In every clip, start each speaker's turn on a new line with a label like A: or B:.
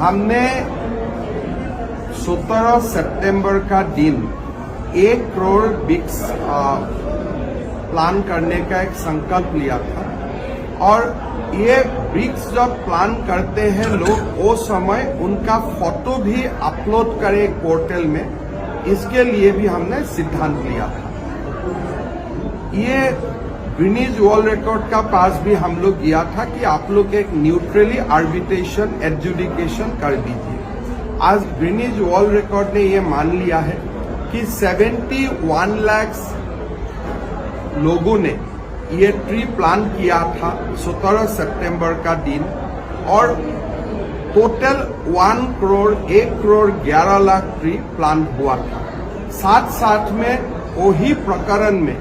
A: हमने 17 सितंबर का दिन 1 करोड़ वृक्ष प्लान करने का एक संकल्प लिया था और ये वृक्ष जब प्लान करते हैं लोग वो समय उनका फोटो भी अपलोड करें पोर्टल में, इसके लिए भी हमने सिद्धांत लिया था। ये गिनीज वर्ल्ड रिकॉर्ड का पास भी हम लोग गया था कि आप लोग एक न्यूट्रली आर्बिट्रेशन एडजुडिकेशन कर दीजिए। आज गिनीज वर्ल्ड रिकॉर्ड ने ये मान लिया है कि 71 लाख लोगों ने ये ट्री प्लान किया था 17 सितंबर का दिन और total 1 crore 11 lakh tree plan हुआ था। साथ साथ में वही प्रकरण में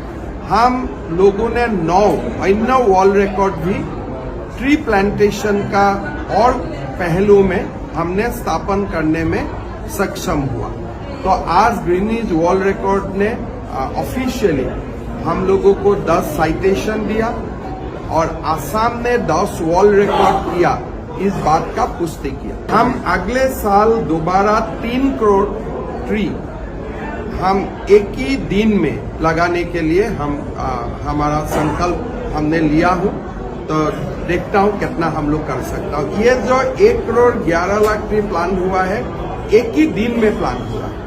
A: हम लोगों ने 9 अन्य वर्ल्ड रिकॉर्ड भी ट्री प्लांटेशन का और पहलू में हमने स्थापन करने में सक्षम हुआ। तो आज गिनीज वर्ल्ड रिकॉर्ड ने ऑफिशियली हम लोगों को 10 साइटेशन दिया और आसाम ने 10 वर्ल्ड रिकॉर्ड किया, इस बात का पुष्टि किया। हम अगले साल दोबारा 3 करोड़ ट्री हम एक ही दिन में लगाने के लिए हमारा संकल्प हमने लिया हूँ। तो देखता हूँ कितना हम लोग कर सकता हूँ। ये जो 1 करोड़ 11 लाख ट्री प्लान हुआ है, एक ही दिन में प्लान हुआ है।